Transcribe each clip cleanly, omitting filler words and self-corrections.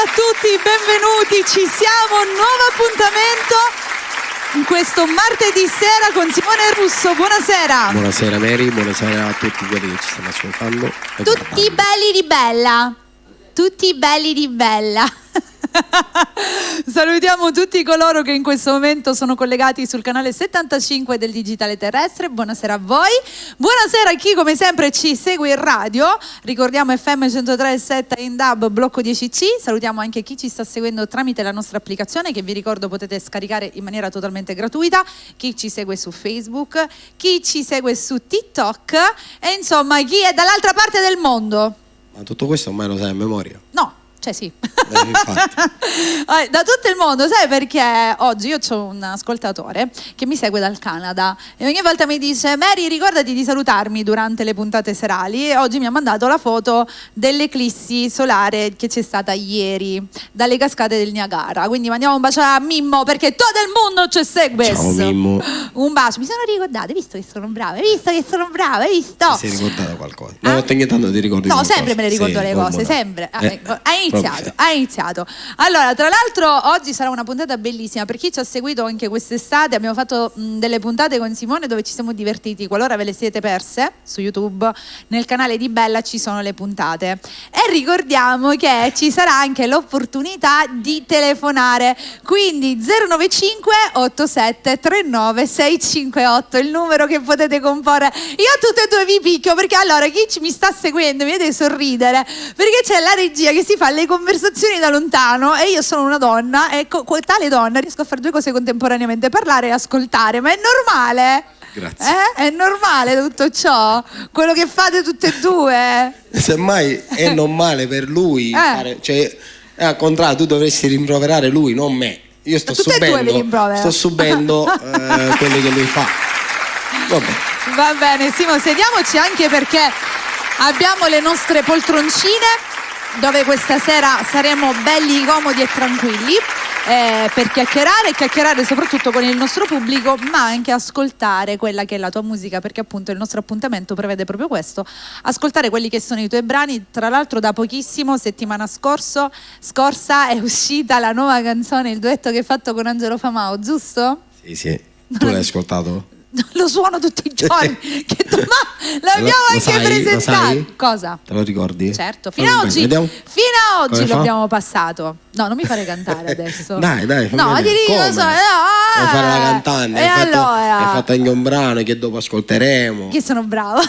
a tutti, benvenuti, ci siamo, nuovo appuntamento in questo martedì sera con Simone Russo, buonasera. Buonasera Mary, buonasera a tutti quelli che ci stanno ascoltando. Tutti belli di bella, tutti belli di bella. Salutiamo tutti coloro che in questo momento sono collegati sul canale 75 del Digitale Terrestre. Buonasera a voi. Buonasera a chi come sempre ci segue in radio. Ricordiamo FM 103.7 in DAB blocco 10C. Salutiamo anche chi ci sta seguendo tramite la nostra applicazione, che vi ricordo potete scaricare in maniera totalmente gratuita. Chi ci segue su Facebook, chi ci segue su TikTok e insomma chi è dall'altra parte del mondo. Ma tutto questo ormai lo sai a memoria? No. Cioè sì, da tutto il mondo, sai perché oggi io ho un ascoltatore che mi segue dal Canada e ogni volta mi dice: Mary, ricordati di salutarmi durante le puntate serali, e oggi mi ha mandato la foto dell'eclissi solare che c'è stata ieri dalle cascate del Niagara, quindi mandiamo un bacio a Mimmo perché tutto il mondo ci segue. Ciao Mimmo. Un bacio, mi sono ricordata, hai visto che sono brava, hai visto che sono brava, hai visto? Ti sei ricordata qualcosa? No, ogni tanto ti ricordi no, qualcosa. sempre me le ricordo le cose, sempre. Hai iniziato. Allora, tra l'altro oggi sarà una puntata bellissima per chi ci ha seguito anche quest'estate. Abbiamo fatto delle puntate con Simone dove ci siamo divertiti. Qualora ve le siete perse su YouTube, nel canale di Bella ci sono le puntate. E ricordiamo che ci sarà anche l'opportunità di telefonare. Quindi 095 87 39 658 il numero che potete comporre. Io a tutte e due vi picchio perché allora chi mi sta seguendo mi vede sorridere perché c'è la regia che si fa le conversazioni da lontano e io sono una donna e tale donna riesco a fare due cose contemporaneamente: parlare e ascoltare. Ma è normale? Grazie. È normale tutto ciò? Quello che fate tutte e due? Semmai è normale per lui fare, cioè al contrario, tu dovresti rimproverare lui, non me. Io sto subendo quello che lui fa. Vabbè. Va bene, Simo, sediamoci anche perché abbiamo le nostre poltroncine dove questa sera saremo belli comodi e tranquilli per chiacchierare soprattutto con il nostro pubblico, ma anche ascoltare quella che è la tua musica, perché appunto il nostro appuntamento prevede proprio questo: ascoltare quelli che sono i tuoi brani. Tra l'altro da pochissimo, settimana scorsa è uscita la nuova canzone, il duetto che hai fatto con Angelo Famao, giusto? Sì. Tu l'hai ascoltato? Lo suono tutti i giorni. Ma l'abbiamo anche presentato. Cosa? Te lo ricordi? Certo, fino a oggi l'abbiamo passato. No, non mi fare cantare adesso. Dai, no, ti dico vuoi fare la cantante? E allora? Hai fatto anche un brano che dopo ascolteremo. Che sono brava.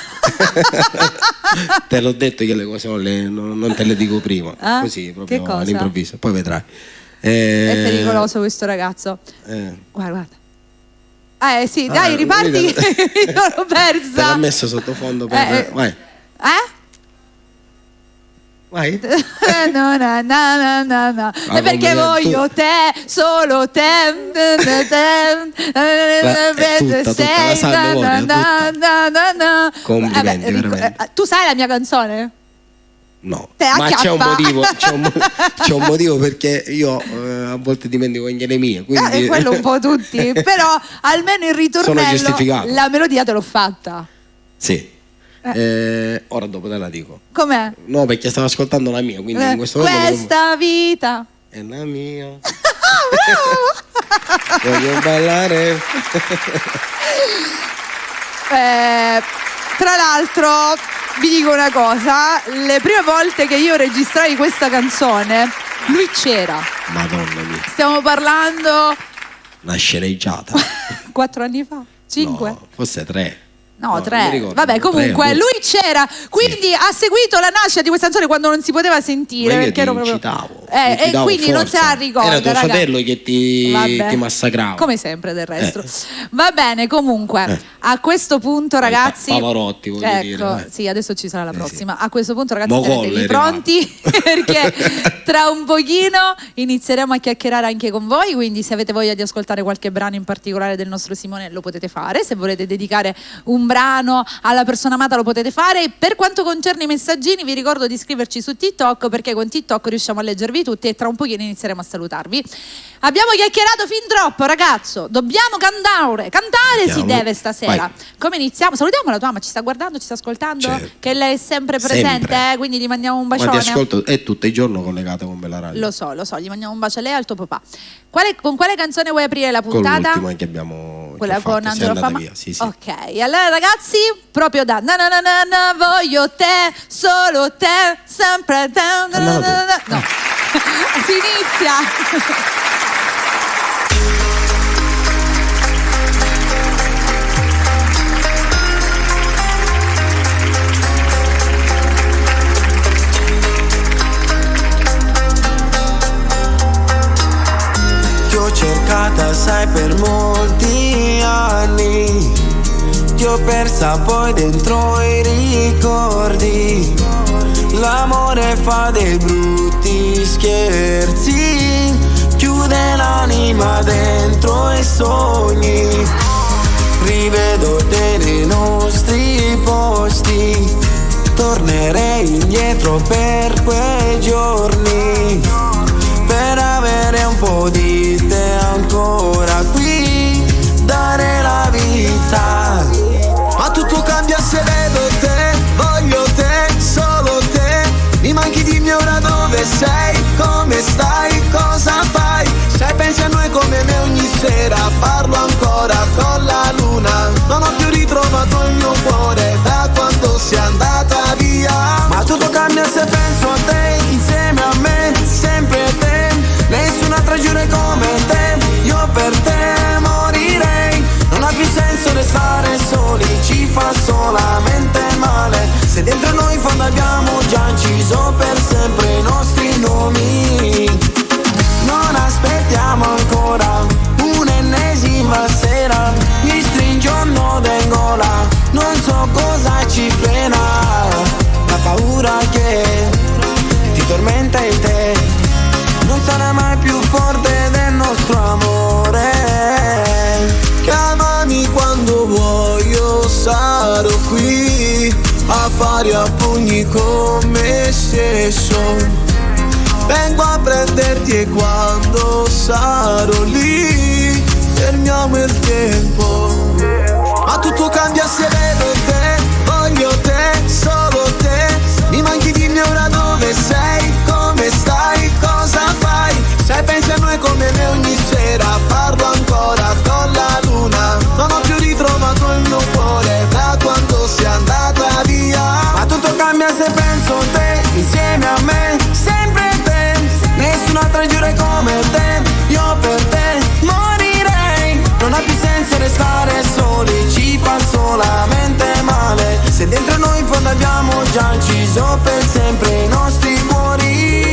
Te l'ho detto che le cose non te le dico prima. Così proprio all'improvviso. Poi vedrai. È pericoloso questo ragazzo. Guarda. Sì, dai, riparti. Mi sono persa. Te l'ha messo sottofondo per... Vai. Vai. No. È perché voglio te, solo te. Complimenti, veramente. Tu sai la mia canzone? No, ma c'è un motivo perché io a volte dimentico anche le mie, quindi... quello un po' tutti, però almeno il ritornello, la melodia te l'ho fatta. Sì. Ora dopo te la dico. Com'è? No, perché stavo ascoltando la mia, quindi in questo momento questa vita è la mia. Voglio ballare. Tra l'altro vi dico una cosa: le prime volte che io registrai questa canzone lui c'era. Madonna mia. Stiamo parlando una sceneggiata. 4 anni fa? 5? No, forse 3. No, 3. Vabbè, comunque 3, lui c'era, quindi sì. Ha seguito la nascita di questa canzone quando non si poteva sentire. Ma io perché ero proprio... incitavo, e quindi forza. Non se la ricorda. Era tuo fratello che ti massacrava. Come sempre del resto. Va bene, comunque a questo punto ragazzi Pavarotti voglio dire. Sì, adesso ci sarà la prossima. Sì. A questo punto ragazzi siete pronti perché tra un pochino inizieremo a chiacchierare anche con voi, quindi se avete voglia di ascoltare qualche brano in particolare del nostro Simone lo potete fare, se volete dedicare un brano alla persona amata lo potete fare. Per quanto concerne i messaggini vi ricordo di iscriverci su TikTok, perché con TikTok riusciamo a leggervi tutti e tra un pochino inizieremo a salutarvi. Abbiamo chiacchierato fin troppo, ragazzo, dobbiamo cantare si deve stasera. Vai. Come iniziamo? Salutiamo la tua mamma, ci sta guardando, ci sta ascoltando, certo. Che lei è sempre presente, quindi gli mandiamo un bacione. Ma ti ascolto, è tutto il giorno collegata con Bella Radio. Lo so, gli mandiamo un bacio a lei e al tuo papà. Con quale canzone vuoi aprire la puntata? Con l'ultima che abbiamo quella fatto, con Angelo Fama. Sì. Ok, allora ragazzi, proprio da na na na na na, voglio te, solo te, sempre te. No, si inizia. Cercata sai per molti anni, ti ho persa poi dentro i ricordi. L'amore fa dei brutti scherzi, chiude l'anima dentro i sogni. Rivedo te nei nostri posti, tornerei indietro per quei giorni, per avere un po' di te ancora qui, dare la vita. Ma tutto cambia se vedo te, voglio te, solo te. Mi manchi, dimmi ora dove sei, come stai, cosa fai. Se pensi a noi come me ogni sera, parlo ancora con la luna. Non ho più ritrovato il mio cuore da quando sei andata via. Ma tutto cambia se penso a te, insieme a me, sempre te. Nessun'altra giura come te, io per te morirei. Non ha più senso restare soli, ci fa solamente male. Se dentro noi in fondo abbiamo già inciso per sempre i nostri nomi. Non aspettiamo ancora un'ennesima sera, mi stringe un nodo in gola, non so cosa ci frena. La paura che ti tormenta in te non sarà mai più forte del nostro amore. Chiamami quando vuoi, io sarò qui a fare a pugni con me stesso. Vengo a prenderti e quando sarò lì fermiamo il tempo. Ma tutto cambia se vedo te, voglio te, solo te. Mi manchi, dimmi ora dove sei, come stai, cosa fai. Se pensi a noi come me ogni sera, parlo ancora con la luna. Non ho più ritrovato il mio cuore da quando sei andata via. Ma tutto cambia se penso a te, insieme a me, sempre te. Nessun'altra giura come te, io per te morirei. Non ha più senso restare soli, ci fa solamente male. Se dentro noi in fondo abbiamo già inciso per sempre i nostri cuori.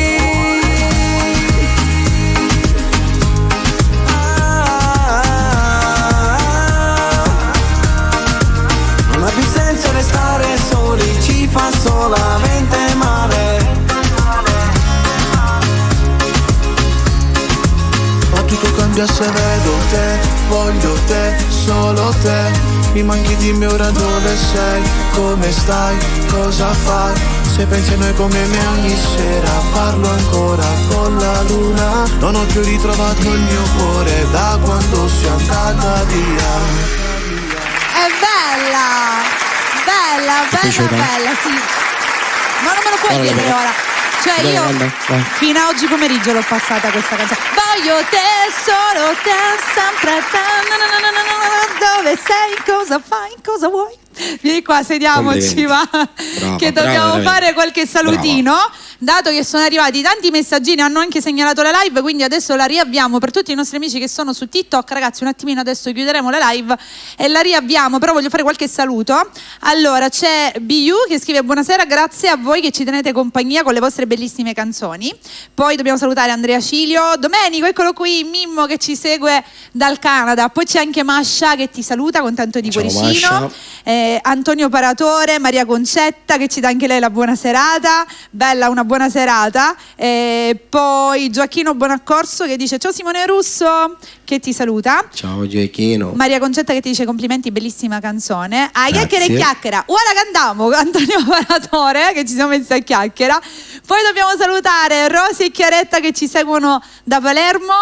Non ha più senso restare soli, ci fa solamente male. Ma tutto cambia se vedo te, voglio te, solo te. Mi manchi, dimmi ora dove sei, come stai, cosa fai. Se pensi a noi come me ogni sera, parlo ancora con la luna. Non ho più ritrovato il mio cuore da quando sei andata via. È bella, sì. Ma non me lo puoi chiedere ora. Cioè io fino a oggi pomeriggio l'ho passata questa canzone. Voglio te, solo te, sempre te. Dove sei, cosa fai, cosa vuoi? Vieni qua, sediamoci, va. Che dobbiamo fare qualche salutino. Dato che sono arrivati tanti messaggini, hanno anche segnalato la live, quindi adesso la riavviamo per tutti i nostri amici che sono su TikTok. Ragazzi, un attimino adesso chiuderemo la live e la riavviamo, però voglio fare qualche saluto. Allora, c'è BU che scrive: buonasera, grazie a voi che ci tenete compagnia con le vostre bellissime canzoni. Poi dobbiamo salutare Andrea Cilio, Domenico, eccolo qui, Mimmo che ci segue dal Canada. Poi c'è anche Masha che ti saluta con tanto di cuoricino. Antonio Paratore, Maria Concetta che ci dà anche lei la buona serata, bella, una buona serata, poi Gioacchino Bonaccorso che dice ciao Simone Russo, che ti saluta. Ciao Gioacchino. Maria Concetta che ti dice complimenti, bellissima canzone. Chiacchiera e chiacchiera, ora cantiamo Antonio Paratore che ci siamo messi a chiacchiera. Poi dobbiamo salutare Rosy e Chiaretta che ci seguono da Palermo,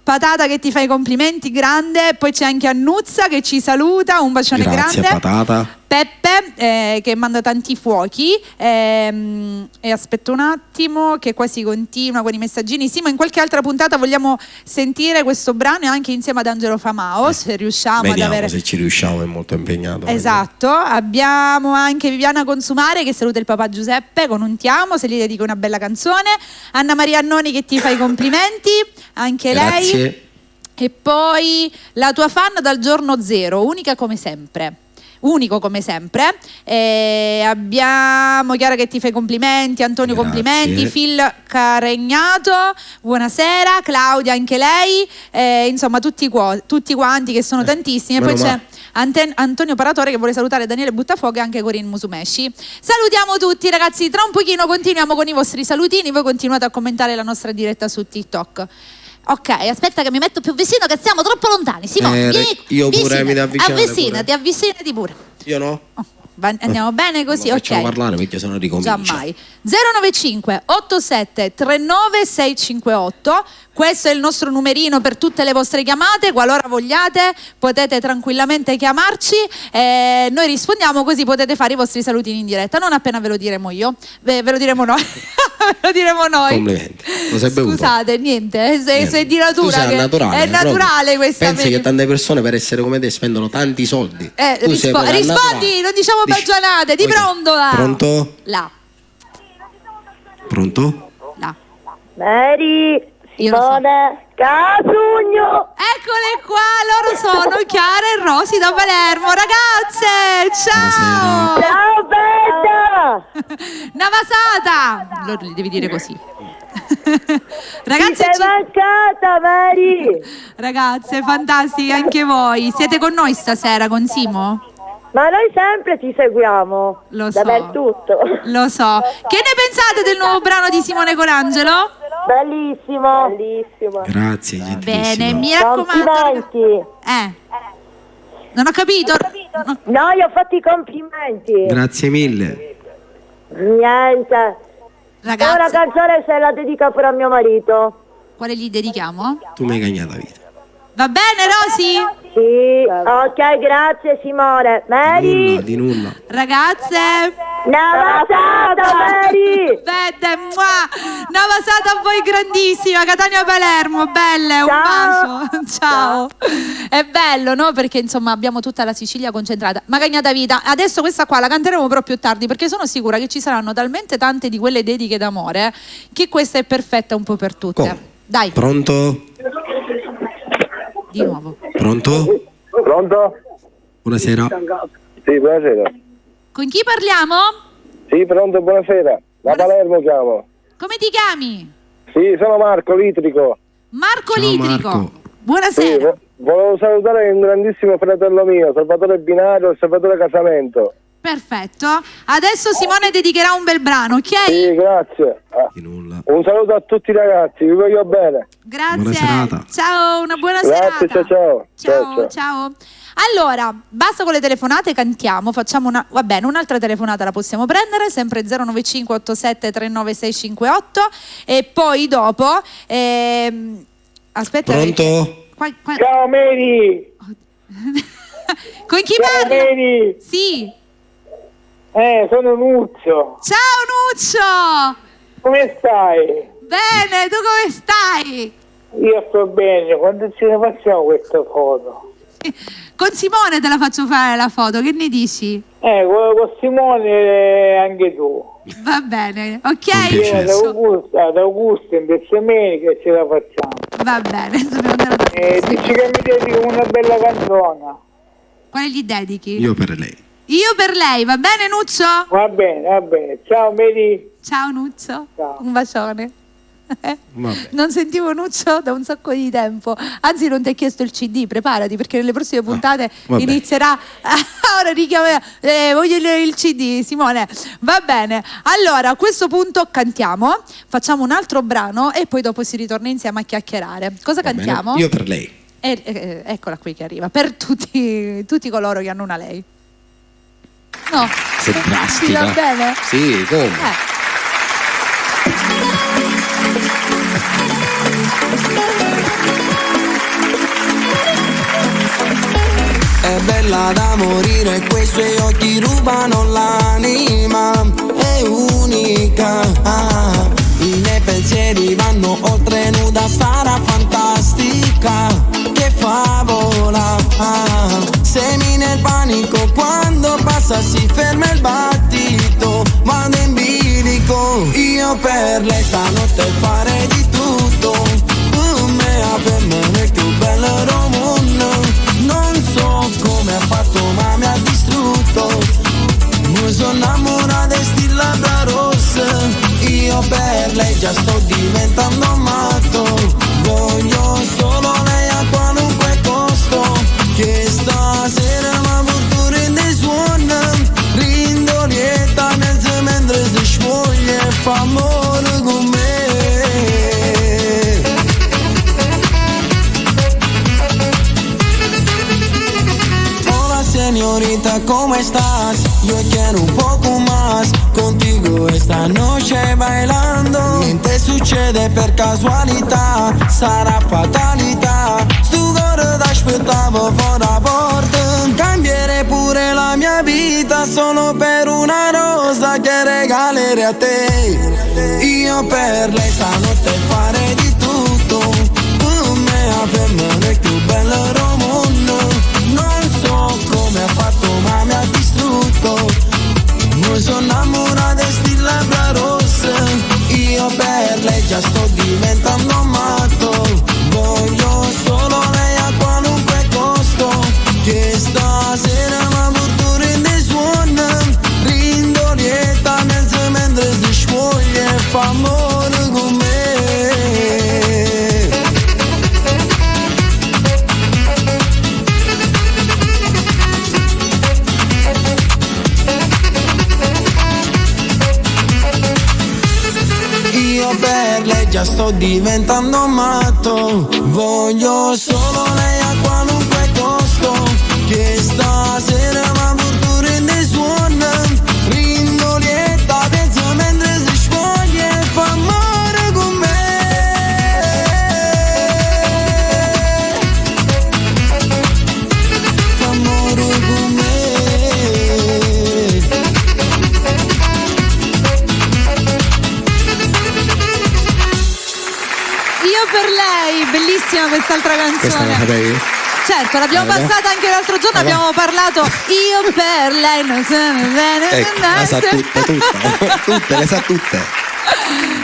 Patata che ti fa i complimenti, grande. Poi c'è anche Annuzza che ci saluta, un bacione Grazie, grande. Patata. Peppe che manda tanti fuochi e aspetto un attimo che qua si continua con i messaggini. Sì, ma in qualche altra puntata vogliamo sentire questo brano e anche insieme ad Angelo Famao, se riusciamo Vediamo ad avere... se ci riusciamo, è molto impegnato. Esatto, abbiamo anche Viviana Consumare che saluta il papà Giuseppe con un ti amo, se gli dedica una bella canzone. Anna Maria Annoni che ti fa i complimenti, anche Grazie. lei. E poi la tua fan dal giorno zero, unica come sempre. Unico come sempre. Abbiamo Chiara che ti fa i complimenti, Antonio Grazie. Complimenti, Phil Caregnato buonasera, Claudia anche lei, insomma tutti quanti che sono tantissimi. E poi c'è Antonio Paratore che vuole salutare Daniele Buttafuoco e anche Corinne Musumesci. Salutiamo tutti ragazzi, tra un pochino continuiamo con i vostri salutini, voi continuate a commentare la nostra diretta su TikTok. Ok, aspetta che mi metto più vicino che siamo troppo lontani. Simone, vieni, io pure mi devo avvicinati pure. Io no? Andiamo bene così, ok. Facciamo parlare perché sono ricomincia. Giammai. 095 87 39 658. Questo è il nostro numerino per tutte le vostre chiamate. Qualora vogliate potete tranquillamente chiamarci, noi rispondiamo, così potete fare i vostri salutini in diretta. Non appena ve lo diremo io, ve lo diremo noi. Ve lo diremo noi. Complimenti. Lo sei bevuto? Scusate, niente, sei di natura. Tu sei naturale, è naturale questa. Pensi che tante persone per essere come te spendono tanti soldi. Rispondi, non diciamo baggianate, di pronto là. Pronto? Là. Pronto? Là. Mary, Simone, Casugno. Eccole qua, loro sono Chiara e Rosy da Palermo. Ragazze, ciao. Ciao bella. Navasata. Lo devi dire così. Ragazze, ti sei mancata, Mary. Ragazze, fantastiche anche voi. Siete con noi stasera con Simo? Ma noi sempre ti seguiamo. Lo so. Dappertutto. Lo so. Che ne pensate del nuovo brano di Simone Colangelo? Bellissimo. Bellissimo. Grazie, gentilissimo. Bene, mi raccomando. Complimenti. Non ho capito. No, io ho fatto i complimenti. Grazie mille. Niente. Ragazzi, una canzone se la dedica pure a mio marito. quale gli dedichiamo? Tu mi hai cagnato la vita. Va bene, Rosy? Sì, ok, grazie Simone. Mary? Di nulla. Ragazze, Navasata, Mary! Bede, Navasata a voi grandissima, Catania Palermo, belle, un bacio. Ciao. È bello, no? Perché insomma abbiamo tutta la Sicilia concentrata. Ma cagnata vita, adesso questa qua la canteremo però più tardi, perché sono sicura che ci saranno talmente tante di quelle dediche d'amore che questa è perfetta un po' per tutte. Come? Dai. Pronto? Di nuovo. Pronto? Pronto? Buonasera. Sì, buonasera. Con chi parliamo? Sì, pronto, buonasera. Da Palermo chiamo. Come ti chiami? Sì, sono Marco Litrico. Marco Ciao, Litrico. Marco. Buonasera. Sì, volevo salutare un grandissimo fratello mio, Salvatore Binario e Salvatore Casamento. Perfetto. Adesso Simone dedicherà un bel brano, ok? Sì, grazie. Di nulla. Un saluto a tutti i ragazzi, vi voglio bene. Grazie. Buona serata. Ciao, una buona Grazie, serata. ciao. Ciao. Allora, basta con le telefonate, cantiamo, facciamo va bene, un'altra telefonata la possiamo prendere, sempre 095 87 39 658 e poi dopo aspetta. Pronto? Ciao Mary. Con chi Ciao parlo? Mary. Sì. Sono Nuzio. Ciao Nuccio. Come stai? Bene, tu come stai? Io sto bene, quando ce ne facciamo questa foto? Con Simone te la faccio fare la foto, che ne dici? Con Simone anche tu. Va bene, ok? piacere. Ad Augusto in Bessameni che ce la facciamo. Va bene, dobbiamo andare da Dici che mi dedico una bella canzone. Quale gli dedichi? Io per lei. Io per lei, va bene Nuccio? Va bene. Ciao Mary. Ciao Nuccio. Ciao. Un bacione. Non sentivo Nuccio da un sacco di tempo, anzi non ti ha chiesto il CD, preparati perché nelle prossime puntate inizierà ora richiama voglio il CD, Simone. Va bene, allora a questo punto cantiamo, facciamo un altro brano e poi dopo si ritorna insieme a chiacchierare. Cosa cantiamo? Io per lei. Eccola qui che arriva, per tutti coloro che hanno una lei. No, sei drastica. Va bene? Sì, come? È bella da morire, quei suoi occhi rubano l'anima, è unica. I miei pensieri vanno oltre, nuda sarà fantastica, che favola. Semi nel panico, quando passa si ferma il battito, vado in bilico. Io per lei stanotte farei di tutto, me la fermare più bello Romun. Non so come ha fatto ma mi ha distrutto, mi sono innamorato di sti labbra rosse. Io per lei già sto diventando matto, voglio solo lei a qualunque costo, che stasera mi porto rende suona, rindo lieta mentre si scioglie e fa amore con me. Señorita, ¿cómo estás? Yo quiero un poco más contigo esta noche bailando. Niente succede per casualità, sarà fatalità. Sto cuore t'aspettavo fuori la porta. Cambierei pure la mia vita solo per una rosa che regalerei a te. Io per lei stanotte farei di tutto, me la fermare più bello Romun. Non so come ha fatto ma mi ha distrutto, mi sono innamorato di sti labbra rosse. Io per lei già sto diventando matto, voglio solo lei a qualunque costo, che stasera mi porto rende suona, rindo lieta mentre si scioglie e fa amore con me. Io per lei già sto diventando matto, voglio solo lei a qualunque costo, che stasera mi porto rende suona, rindo lieta mentre si scioglie e fa amore con me. Fa amore con me. Io per lei, bellissima quest'altra canzone. Questa la sapevi? Certo, l'abbiamo passata anche l'altro giorno, abbiamo parlato io per lei, non sono bene. Ecco, la sa tutte, le sa tutte.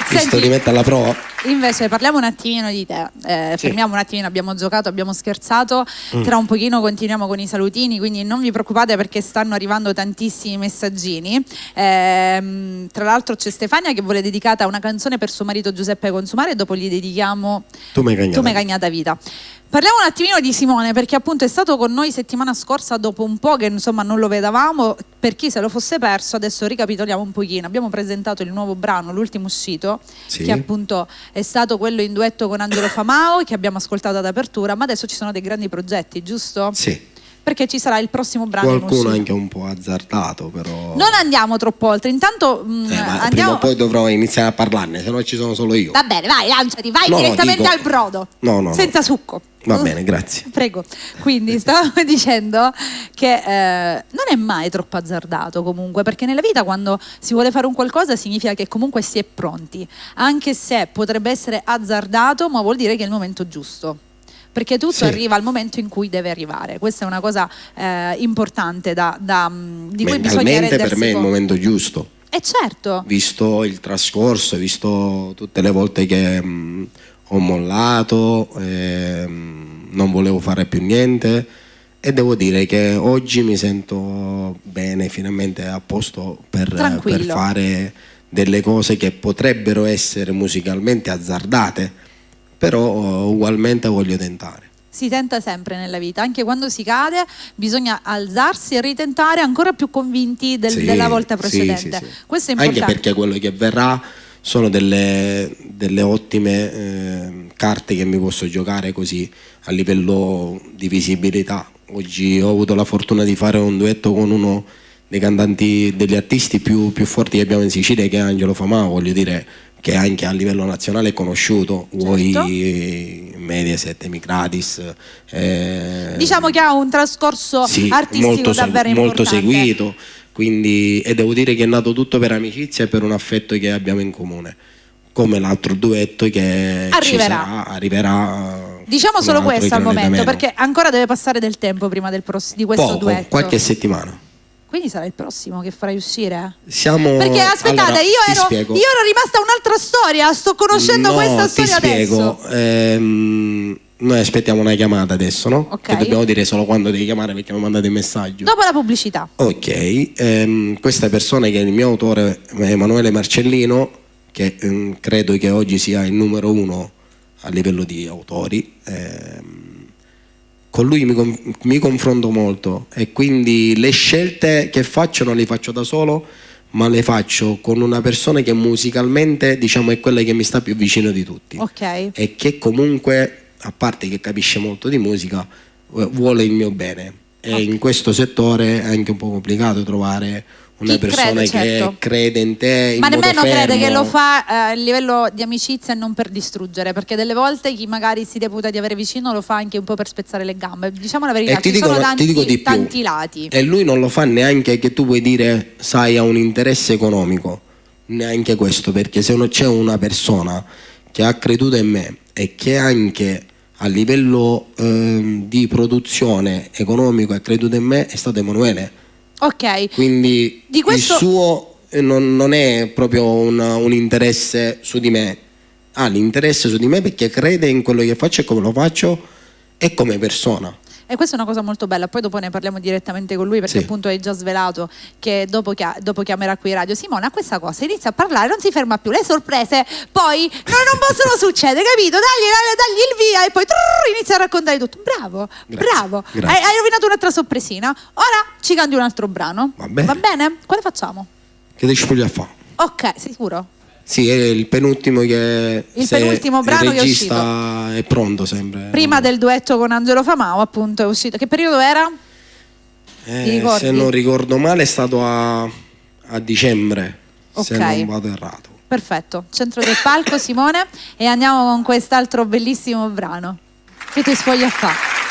Visto di mettere alla prova. Invece parliamo un attimino di te, fermiamo un attimino, abbiamo giocato, abbiamo scherzato, tra un pochino continuiamo con i salutini, quindi non vi preoccupate perché stanno arrivando tantissimi messaggini. Tra l'altro c'è Stefania che vuole dedicata una canzone per suo marito Giuseppe Consumare e dopo gli dedichiamo Tu m'hai cagnata vita. Parliamo un attimino di Simone perché appunto è stato con noi settimana scorsa dopo un po' che insomma non lo vedavamo. Per chi se lo fosse perso adesso ricapitoliamo un pochino. Abbiamo presentato il nuovo brano, l'ultimo uscito, che appunto è stato quello in duetto con Angelo Famao che abbiamo ascoltato ad apertura, ma adesso ci sono dei grandi progetti, giusto? Sì. Perché ci sarà il prossimo brano. Qualcuno anche un po' azzardato, però. Non andiamo troppo oltre. Intanto andiamo. Prima o poi dovrò iniziare a parlarne, se no ci sono solo io. Va bene, vai, lanciati, vai direttamente al brodo. No. Senza succo. Va bene, grazie. Prego. Quindi stavamo dicendo che non è mai troppo azzardato comunque, perché nella vita quando si vuole fare un qualcosa significa che comunque si è pronti, anche se potrebbe essere azzardato, ma vuol dire che è il momento giusto. Perché tutto arriva al momento in cui deve arrivare. Questa è una cosa importante di cui bisogna rendersi conto. Per me è il momento giusto. Certo. Visto il trascorso, visto tutte le volte che ho mollato, non volevo fare più niente e devo dire che oggi mi sento bene, finalmente a posto per fare delle cose che potrebbero essere musicalmente azzardate, però ugualmente voglio tentare. Si tenta sempre nella vita, anche quando si cade bisogna alzarsi e ritentare ancora più convinti della volta precedente. Sì. Questo è importante. Anche perché quello che verrà sono delle ottime carte che mi posso giocare così a livello di visibilità. Oggi ho avuto la fortuna di fare un duetto con uno dei cantanti, degli artisti più forti che abbiamo in Sicilia, che è Angelo Famà, voglio dire, che anche a livello nazionale è conosciuto, vuoi Mediaset, Emicratis. Diciamo che ha un trascorso artistico davvero importante. Molto seguito, quindi, e devo dire che è nato tutto per amicizia e per un affetto che abbiamo in comune, come l'altro duetto che arriverà. Diciamo solo questo al momento, perché ancora deve passare del tempo prima di questo duetto. Qualche settimana. Quindi sarà il prossimo che farai uscire? Perché aspettate, allora, io ero rimasta un'altra storia, sto conoscendo questa storia adesso. Noi aspettiamo una chiamata adesso, no? Okay. Che dobbiamo dire solo quando devi chiamare, perché mi mandate il messaggio. Dopo la pubblicità. Ok, questa persona che è il mio autore, Emanuele Marcellino, che credo che oggi sia il numero 1 a livello di autori. Con lui mi confronto molto e quindi le scelte che faccio non le faccio da solo, ma le faccio con una persona che musicalmente, diciamo, è quella che mi sta più vicino di tutti. Ok. E che comunque, a parte che capisce molto di musica, vuole il mio bene. E in questo settore è anche un po' complicato trovare una persona che crede in te, ma nemmeno crede, che lo fa a livello di amicizia e non per distruggere, perché delle volte chi magari si reputa di avere vicino lo fa anche un po' per spezzare le gambe. Diciamo la verità, sono tanti lati. E lui non lo fa neanche che tu puoi dire, sai, ha un interesse economico, neanche questo, perché se c'è una persona che ha creduto in me e che anche a livello di produzione economico ha creduto in me, è stato Emanuele. Ok. Quindi il suo non è proprio un interesse su di me, ha l'interesse su di me perché crede in quello che faccio e come lo faccio e come persona. E questa è una cosa molto bella, poi dopo ne parliamo direttamente con lui, perché appunto hai già svelato che dopo chiamerà qui in radio. Simona, questa cosa inizia a parlare, non si ferma più, le sorprese poi non possono succedere, capito? Dagli il via e poi inizia a raccontare tutto. Bravo. Hai rovinato un'altra sorpresina. Ora ci canti un altro brano. Va bene? Quale facciamo? Che ti spoglia a fa? Ok, sicuro? Sì, è il penultimo penultimo brano che è uscito. È pronto sempre. Prima del duetto con Angelo Famao, appunto, è uscito. Che periodo era? Se non ricordo male è stato a dicembre, se non vado errato. Perfetto, centro del palco Simone, e andiamo con quest'altro bellissimo brano. Che ti sfoglia fa?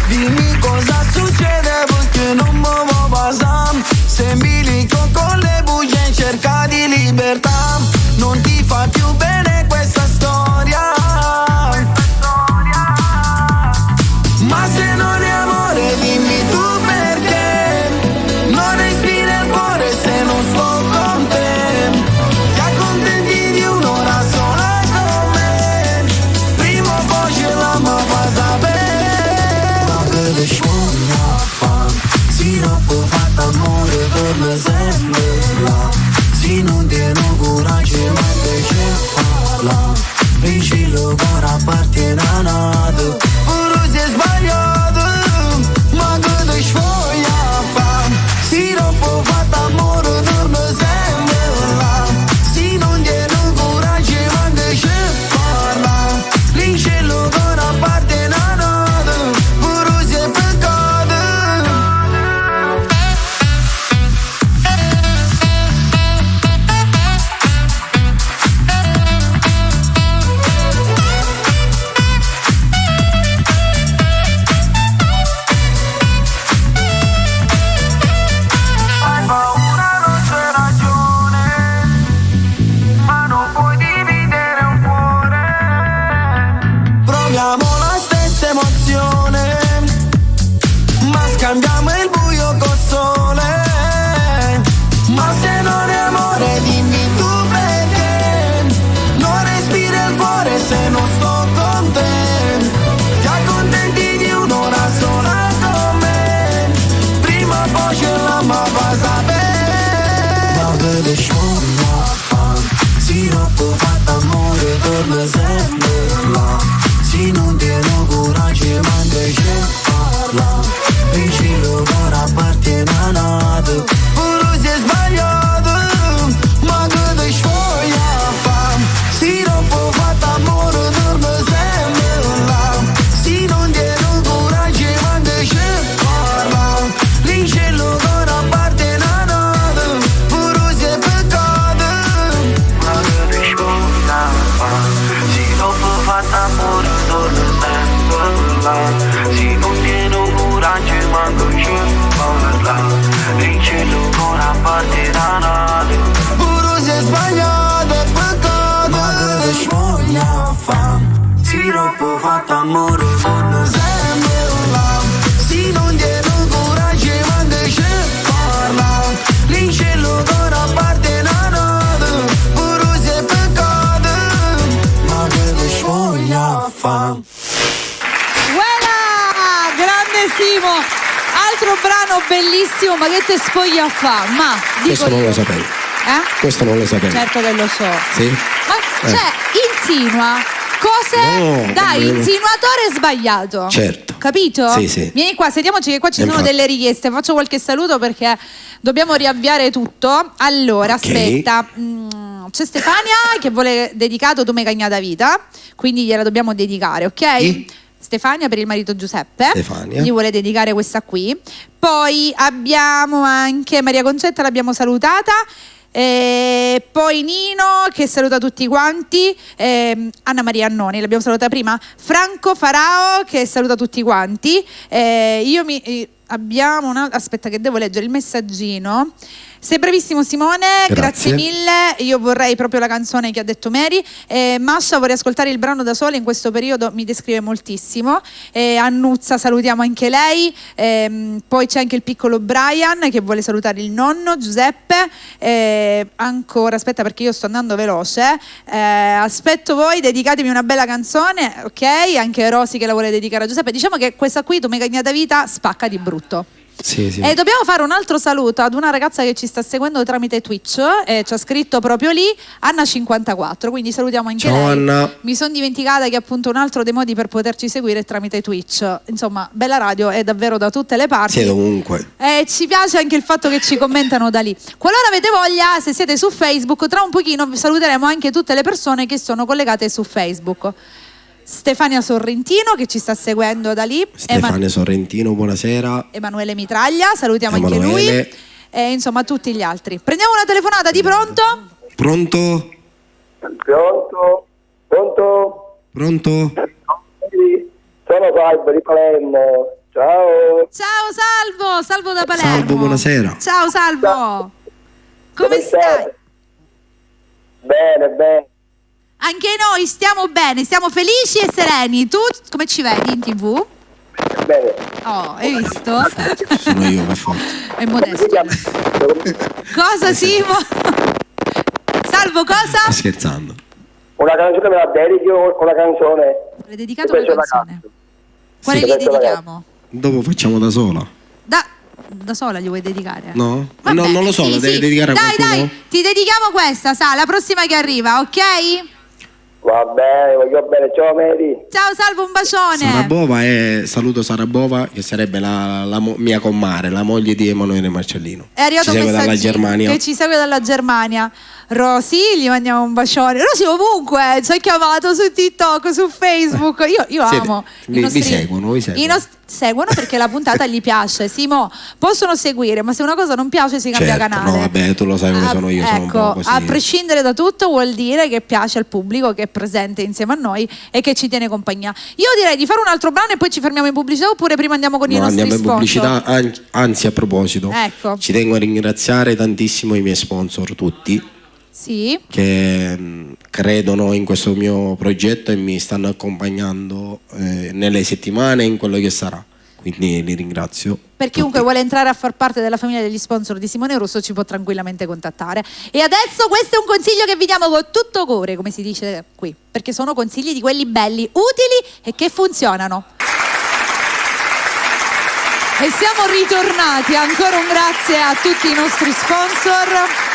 Dimmi cosa succede perché non mi basam. Se milico con le bugie in cerca di libertà, non ti fa più bene questa storia. Ma se non è amore dimmi tu perché non respiri il cuore se non sto con te. Ti accontenti di un'ora sola con me, prima o poi ce la fa sapere. Le scioglia fa, si non può fare amore torna sempre là. Si non tiene coraggio ma invece parla, dici lo cuore appartiene a nato. Ora si è sbagliato, ma che le scioglia fa, si non può fare amore torna sempre là. Si non tiene coraggio ma invece parla, dici lo cuore appartiene a nato. Scambiamo il buio col sole. Ma se non è amore dimmi tu perché non respiri il cuore se non sto con te. parte da nave. Pure se sbagliato è peccato, ma che svoglia fa. Si troppo fatto amore, fanno sempre un love. Si non tiene coraggio, quando c'è parla. L'incello con a parte da nave. Pure se è peccato, ma che svoglia fa. Simo, altro brano bellissimo, ma che te spoglia a fa? Ma questo non lo sapevo. Questo non lo sapevo. Certo che lo so. Sì? Ma insinua cose da insinuatore sbagliato. Certo. Capito? Sì. Vieni qua, sentiamoci che qua ci sono delle richieste. Faccio qualche saluto perché dobbiamo riavviare tutto. Allora, aspetta. C'è Stefania che vuole dedicato Tu mi cagnata vita, quindi gliela dobbiamo dedicare, ok? Stefania per il marito Giuseppe, gli vuole dedicare questa qui. Poi abbiamo anche Maria Concetta, l'abbiamo salutata. Poi Nino che saluta tutti quanti. Anna Maria Annoni l'abbiamo salutata prima. Franco Farao che saluta tutti quanti. Abbiamo aspetta che devo leggere il messaggino. Sei bravissimo Simone, grazie mille. Io vorrei proprio la canzone che ha detto Mary. Masha, vorrei ascoltare il brano da sola, in questo periodo mi descrive moltissimo. Annuzza, salutiamo anche lei. Poi c'è anche il piccolo Brian che vuole salutare il nonno Giuseppe. Ancora, aspetta perché io sto andando veloce. Aspetto voi, dedicatemi una bella canzone, ok? Anche Rosy che la vuole dedicare a Giuseppe. Diciamo che questa qui, Tu mi cagnata vita, spacca di brutto. Sì. E dobbiamo fare un altro saluto ad una ragazza che ci sta seguendo tramite Twitch, ci ha scritto proprio lì, Anna54, quindi salutiamo anche lei. Anna. Mi sono dimenticata che appunto un altro dei modi per poterci seguire è tramite Twitch. Insomma, Bella Radio è davvero da tutte le parti. Sì, ovunque. E ci piace anche il fatto che ci commentano da lì. Qualora avete voglia, se siete su Facebook, tra un pochino saluteremo anche tutte le persone che sono collegate su Facebook. Stefania Sorrentino che ci sta seguendo da lì. Stefania Sorrentino, buonasera. Emanuele Mitraglia, salutiamo anche lui. E insomma tutti gli altri. Prendiamo una telefonata, di pronto? Pronto? Sono Salvo di Palermo. Ciao Salvo da Palermo. Salvo, buonasera. Ciao Salvo. Come stai? Bene. Anche noi stiamo bene, stiamo felici e sereni. Tu come ci vedi in TV? Bene. Oh, hai visto? Sono io, per forza. È modesto. Cosa, Simo? Salvo, cosa? Sto scherzando. Una canzone me la dedico, una canzone. L'hai dedicato una canzone? Quale gli dedichiamo? Dopo facciamo da sola. Da sola gli vuoi dedicare? No? Vabbè, no, non lo so, sì, lo devi dedicare a qualcuno? Dai, ti dedichiamo questa, la prossima che arriva, ok? Va bene, voglio bene, ciao Mary. Ciao Salvo, un bacione. Sarabova saluto Sarabova, che sarebbe la mia comare, la moglie di Emanuele Marcellino. È arrivato un messaggio dalla Germania. che ci segue dalla Germania. Rosy, gli mandiamo un bacione. Rosy ovunque, ci ha chiamato su TikTok, su Facebook. Io amo. Vi seguono. Seguono perché la puntata gli piace. Simo, possono seguire, ma se una cosa non piace si cambia canale. No, vabbè, tu lo sai come sono io. Ecco, sono un po' così. A prescindere da tutto vuol dire che piace al pubblico che è presente insieme a noi e che ci tiene compagnia. Io direi di fare un altro brano e poi ci fermiamo in pubblicità, oppure prima andiamo con i nostri sponsor? Andiamo in pubblicità, anzi a proposito, ecco. Ci tengo a ringraziare tantissimo i miei sponsor tutti. Sì. Che credono in questo mio progetto e mi stanno accompagnando nelle settimane in quello che sarà, quindi li ringrazio. Per chiunque vuole entrare a far parte della famiglia degli sponsor di Simone Russo ci può tranquillamente contattare. E adesso questo è un consiglio che vi diamo con tutto cuore, come si dice qui, perché sono consigli di quelli belli, utili e che funzionano. E siamo ritornati, ancora un grazie a tutti i nostri sponsor.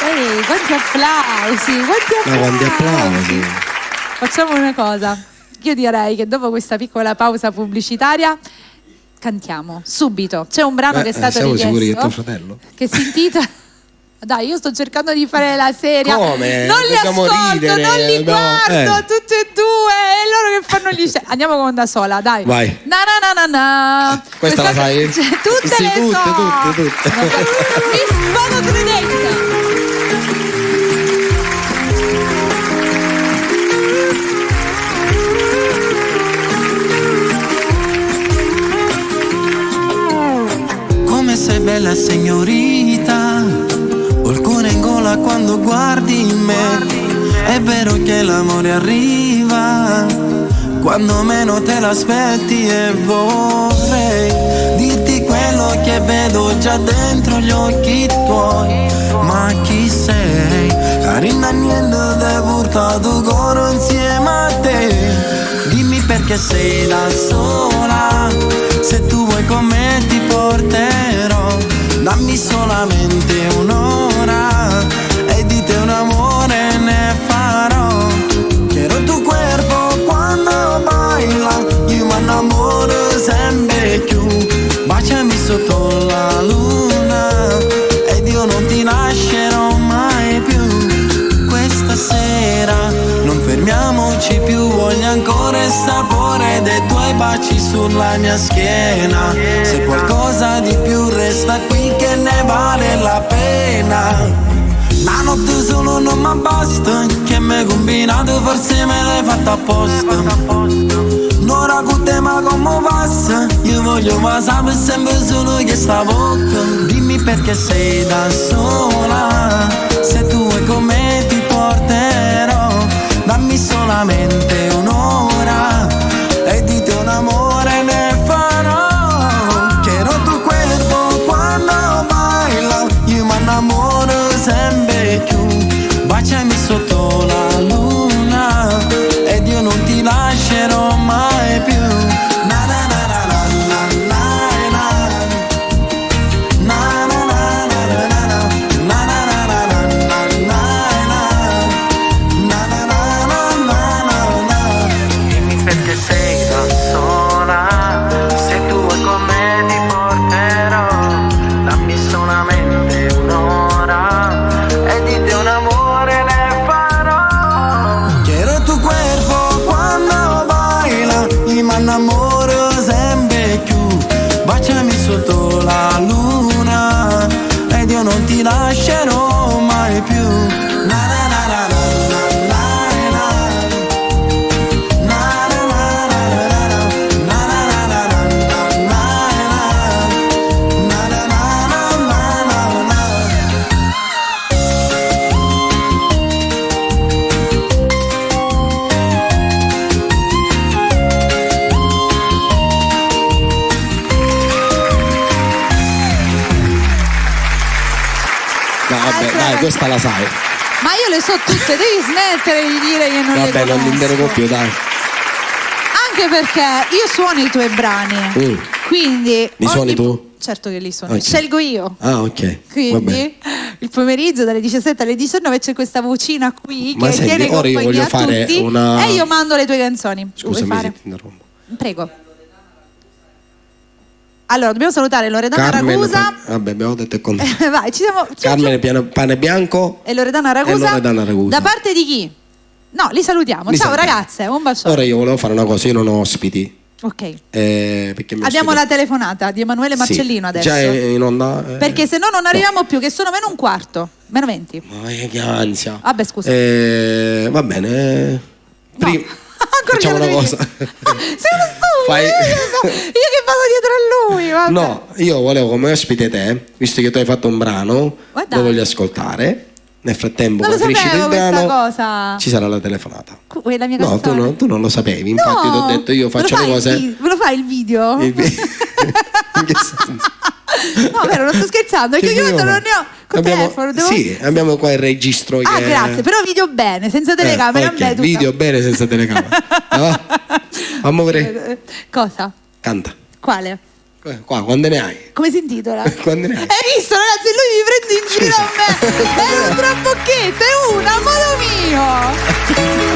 Ehi, quanti applausi. Facciamo una cosa, io direi che dopo questa piccola pausa pubblicitaria cantiamo subito. C'è un brano che è stato siamo richiesto, sicuri che è tuo fratello? che si intitola Dai, io sto cercando di fare la seria. Come? Non li ascolto, non li guardo, tutti e due, e loro che fanno gli andiamo con Da Sola, dai. Vai. Na. Questa la sai? Tutte sì, le tutte. Mi sposo credente. Come se bella signorita, ho il cuore in gola quando guardi me. È vero che l'amore arriva quando meno te l'aspetti, e vorrei dirti quello che vedo già dentro gli occhi tuoi. Ma chi sei? Carina, niente ti portato coro insieme a te. Dimmi perché sei da sola, se tu vuoi con me ti porterò. Dammi solamente un'ora e di te un amore ne farò. Quiero tu cuerpo quando baila, io mi innamoro sempre più. Baciami sotto la luna ed io non ti lascerò mai più. Questa sera non fermiamoci più, voglio ancora il sapore dei tuoi baci sulla mia schiena. Se qualcosa di più resta qui che ne vale la pena. La notte solo non mi basta, che mi hai combinato forse me l'hai fatta apposta. Un'ora con te ma come passa, io voglio passare per sempre solo che sta bocca. Dimmi perché sei da sola, se tu vuoi con me ti porterò. Dammi solamente un'ora e di te un amore ne farò. Quiero tu cuerpo quando baila, io mi innamoro sempre più. Baciami sotto la luna ed io non ti lascerò mai più. Na na na na na na na. Non ti lascerò mai più. Na na na na na na na na Dai, questa la sai. Ma io le so tutte, devi smettere di dire che non le conosco. Vabbè, non mi interrogo più, dai. Anche perché io suono i tuoi brani. Quindi li suoni tu? Certo che li suono. Okay. Scelgo io. Ah, ok. Quindi il pomeriggio dalle 17 alle 19 c'è questa vocina qui che tiene compagnia a tutti e io mando le tue canzoni. Scusami se ti interrompo. Prego. Allora, dobbiamo salutare Loredana Ragusa. Vabbè, abbiamo detto con vai, Carmine Pane Bianco e Loredana Ragusa. Da parte di chi? No, li salutiamo. Ciao ragazze, un bacione. Ora io volevo fare una cosa, io non ho ospiti. Ok. Perché abbiamo la telefonata di Emanuele Marcellino adesso. Già in onda. Perché se no non arriviamo più, che sono meno un quarto, meno 20. Ma che ansia. Vabbè, scusa. Va bene. Facciamo una cosa. Sei uno stupido. Io che vado dietro a lui. Vabbè. No, io volevo come ospite te, visto che tu hai fatto un brano, lo voglio ascoltare. Nel frattempo, quando finisce il brano, cosa. Ci sarà la telefonata. La mia no, tu non lo sapevi. Infatti, ti ho detto io faccio le cose. Me lo fai il video? In che senso? No, vero, non sto scherzando. Perché io non ne ho. Sì, abbiamo qua il registro. Ah, grazie, però video bene, senza telecamera. Okay, video bene senza telecamera. Fammi vedere. Cosa? Canta. Quale? Qua, quando ne hai? Come si intitola? Quando ne hai? Hai visto, ragazzi? Lui mi prende in giro a me. È un trabocchetto, è una, a modo mio.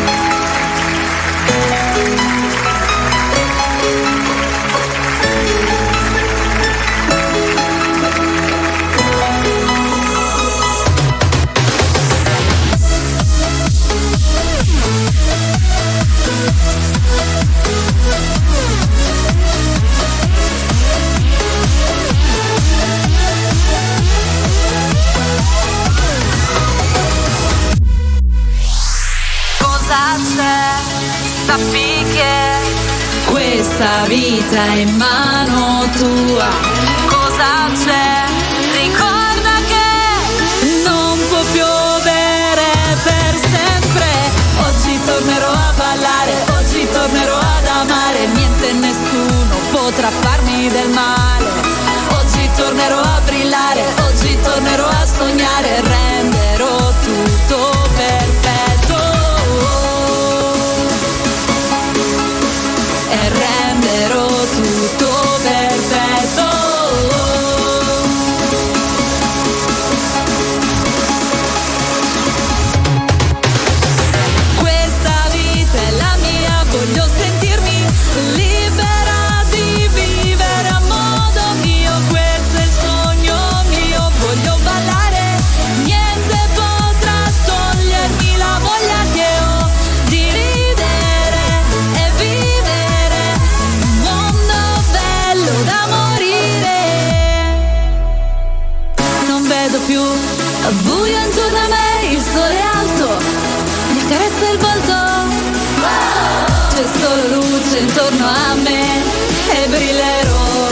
Sappi che questa vita è in mano tua. Cosa c'è? potrà farmi del male. Oggi tornerò a brillare, oggi tornerò a sognare, renderò tutto perfetto e renderò tutto perfetto. Questa vita è la mia, voglio sentirmi libera di vivere a modo mio, questo è il sogno mio, voglio ballare, niente potrà togliermi la voglia che ho di ridere e vivere un mondo bello da morire. Non vedo più a buio intorno a me, il sole è alto, mi accarezza il volto, c'è solo luce intorno a me e brillerò,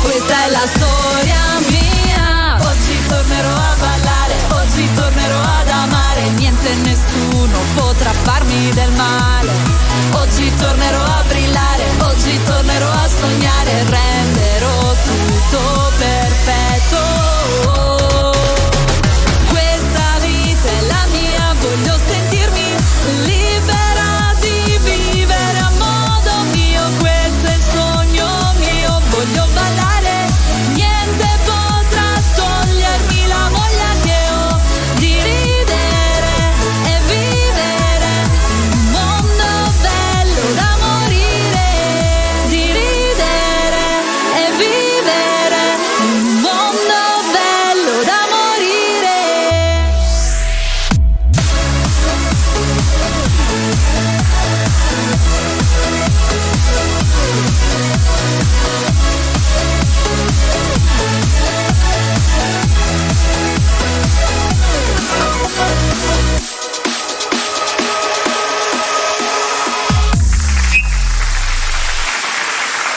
questa è la storia mia. Oggi tornerò a ballare, oggi tornerò ad amare, niente e nessuno potrà farmi del male. Oggi tornerò a brillare, oggi tornerò a sognare, renderò tutto perfetto. Questa vita è la mia, voglio sentirmi libera di vivere a modo mio, questo è il sogno mio, voglio ballare, niente potrà togliermi la voglia che ho di ridere e vivere un mondo bello da morire, di ridere e vivere un mondo bello da morire.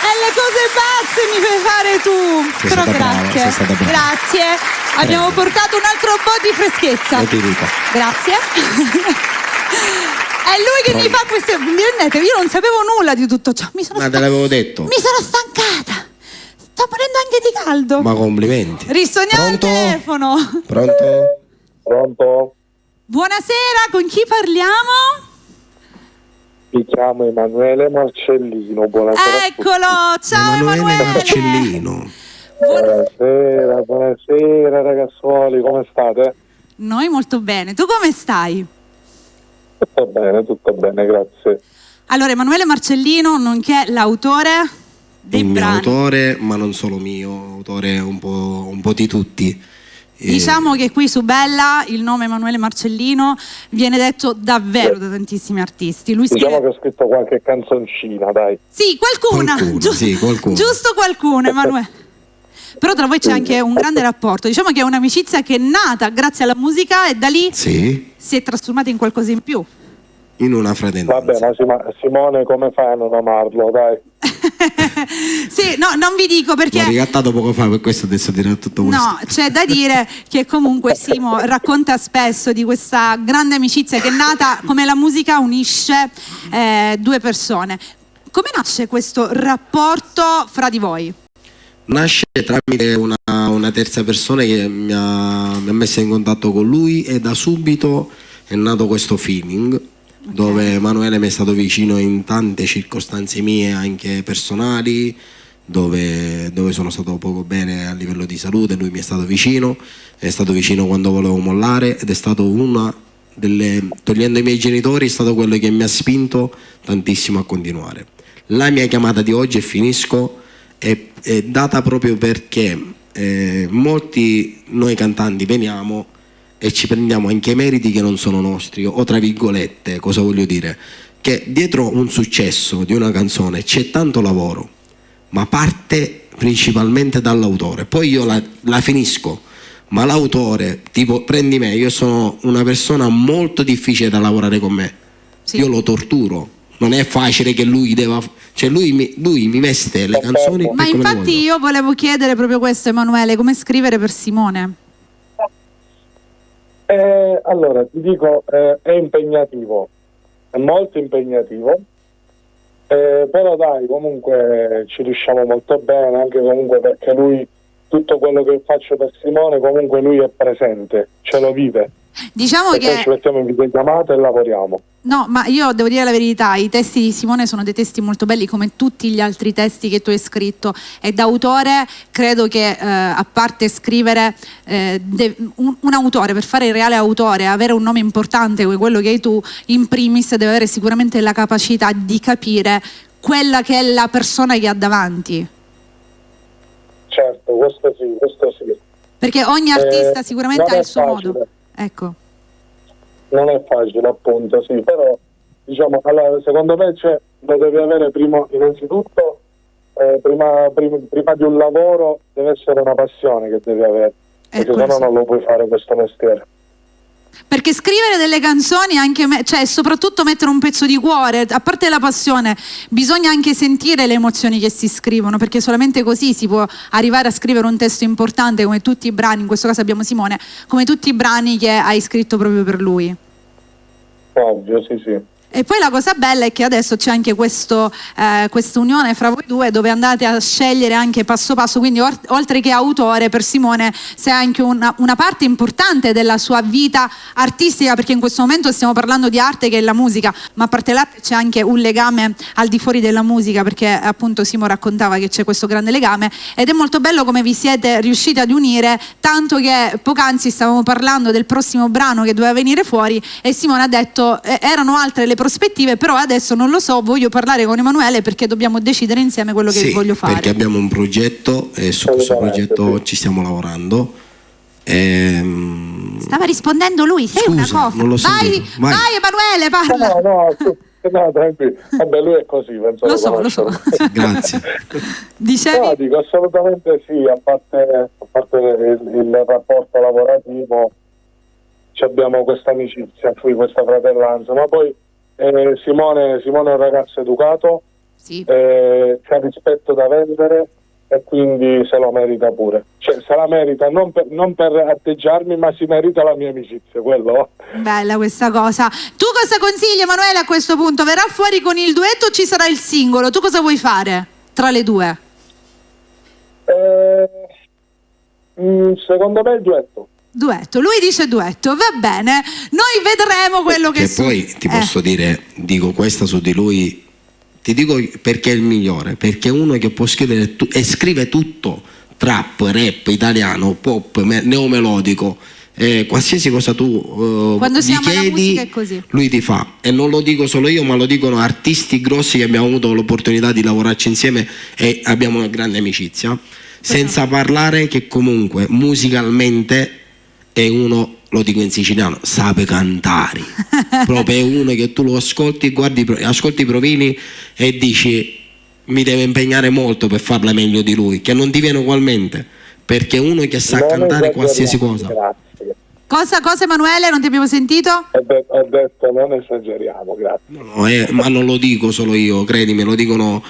E le cose pazze mi fai fare tu. Sei Però stata brava, grazie. sei stata brava. Grazie. Abbiamo portato un altro po' di freschezza. Lo ti dico. Grazie. È lui che mi fa queste. Mi rendete? Io non sapevo nulla di tutto ciò. Ma te l'avevo detto. Mi sono stancata. Sto morendo anche di caldo. Ma complimenti. Risogniamo al Pronto? telefono. Pronto? Pronto? Buonasera, con chi parliamo? Mi chiamo Emanuele Marcellino, buonasera. Eccolo, ciao Emanuele. Marcellino. Buonasera ragazzuoli, come state? Noi molto bene. Tu come stai? Tutto bene, grazie. Allora, Emanuele Marcellino, nonché l'autore dei Il mio brani. autore, ma non solo mio, autore un po' di tutti. Diciamo che qui su Bella il nome Emanuele Marcellino viene detto davvero da tantissimi artisti. Lui scrive... Diciamo che ho scritto qualche canzoncina, dai. Sì, qualcuna. Sì, qualcuno. Giusto qualcuno, Emanuele. Però tra voi c'è anche un grande rapporto. Diciamo che è un'amicizia che è nata grazie alla musica e da lì Sì, si è trasformata in qualcosa in più. in una fratellanza. Vabbè, ma Simone come fai a non amarlo, dai? Sì, no, non vi dico perché... L'ho ricattato poco fa, per questo adesso dirò tutto questo. No, c'è da dire che comunque Simo racconta spesso di questa grande amicizia che è nata come la musica unisce due persone. Come nasce questo rapporto fra di voi? Nasce tramite una terza persona che mi ha messo in contatto con lui e da subito è nato questo feeling. Dove Emanuele mi è stato vicino in tante circostanze mie, anche personali, dove sono stato poco bene a livello di salute, lui mi è stato vicino quando volevo mollare ed è stato togliendo i miei genitori, è stato quello che mi ha spinto tantissimo a continuare. La mia chiamata di oggi, e finisco, è data proprio perché molti noi cantanti veniamo e ci prendiamo anche meriti che non sono nostri, o tra virgolette, cosa voglio dire? Che dietro un successo di una canzone c'è tanto lavoro, ma parte principalmente dall'autore. Poi io la finisco, ma l'autore, tipo, prendi me, io sono una persona molto difficile da lavorare con me. Sì. Io lo torturo, non è facile che lui mi veste le canzoni. Ma infatti io volevo chiedere proprio questo, Emanuele, come scrivere per Simone? Allora, ti dico, è impegnativo, è molto impegnativo, Però dai, comunque ci riusciamo molto bene, anche comunque perché lui, tutto quello che faccio per Simone, comunque lui è presente, ce lo vive. Diciamo e che poi ci mettiamo in videochiamata e lavoriamo. No, ma io devo dire la verità, i testi di Simone sono dei testi molto belli come tutti gli altri testi che tu hai scritto, e da autore credo che a parte scrivere un autore, per fare il reale autore, avere un nome importante come quello che hai tu, in primis deve avere sicuramente la capacità di capire quella che è la persona che ha davanti. Certo, questo sì. Perché ogni artista sicuramente ha il suo modo. Ecco. Non è facile, appunto, sì, però diciamo, allora, secondo me lo devi avere prima, innanzitutto, prima di un lavoro deve essere una passione che devi avere, perché sennò non lo puoi fare questo mestiere. Perché scrivere delle canzoni, anche cioè soprattutto mettere un pezzo di cuore, a parte la passione, bisogna anche sentire le emozioni che si scrivono, perché solamente così si può arrivare a scrivere un testo importante come tutti i brani, in questo caso abbiamo Simone, come tutti i brani che hai scritto proprio per lui. Ovvio, sì. E poi la cosa bella è che adesso c'è anche questa unione fra voi due, dove andate a scegliere anche passo passo, quindi oltre che autore, per Simone sei anche una parte importante della sua vita artistica, perché in questo momento stiamo parlando di arte, che è la musica, ma a parte l'arte c'è anche un legame al di fuori della musica, perché appunto Simo raccontava che c'è questo grande legame, ed è molto bello come vi siete riusciti ad unire, tanto che poc'anzi stavamo parlando del prossimo brano che doveva venire fuori e Simone ha detto erano altre le prospettive, però adesso non lo so, voglio parlare con Emanuele perché dobbiamo decidere insieme quello che voglio fare. Perché abbiamo un progetto e su questo progetto ci stiamo lavorando. Stava rispondendo lui, sei una cosa. Non lo vai Emanuele, parla. No, tranquillo. Vabbè, lui è così, penso lo so. Sì, grazie. Dicevi? No, dico assolutamente sì, a parte il rapporto lavorativo, abbiamo questa amicizia qui, questa fratellanza, ma poi Simone è un ragazzo educato, sì. C'ha rispetto da vendere e quindi se lo merita pure, cioè se la merita non per atteggiarmi, ma si merita la mia amicizia, quello. Bella questa cosa. Tu cosa consigli, Emanuele, a questo punto? Verrà fuori con il duetto o ci sarà il singolo? Tu cosa vuoi fare tra le due? Secondo me il duetto. Lui dice duetto, va bene, noi vedremo quello che poi ti posso dire, dico questa su di lui, ti dico perché è il migliore, perché è uno che può scrivere e scrive tutto, trap, rap, italiano, pop, neomelodico, qualsiasi cosa tu quando si gli ama chiedi, la musica è così. Lui ti fa, e non lo dico solo io, ma lo dicono artisti grossi che abbiamo avuto l'opportunità di lavorarci insieme e abbiamo una grande amicizia, senza parlare che comunque musicalmente è uno, lo dico in siciliano, sape cantare. Proprio è uno che tu lo ascolti, ascolti i provini e dici mi deve impegnare molto per farla meglio di lui, che non ti viene ugualmente, perché è uno che sa cantare qualsiasi cosa. Grazie. Cosa Emanuele? Non ti abbiamo sentito? Ho detto non esageriamo, grazie. Ma non lo dico solo io, credimi, lo dicono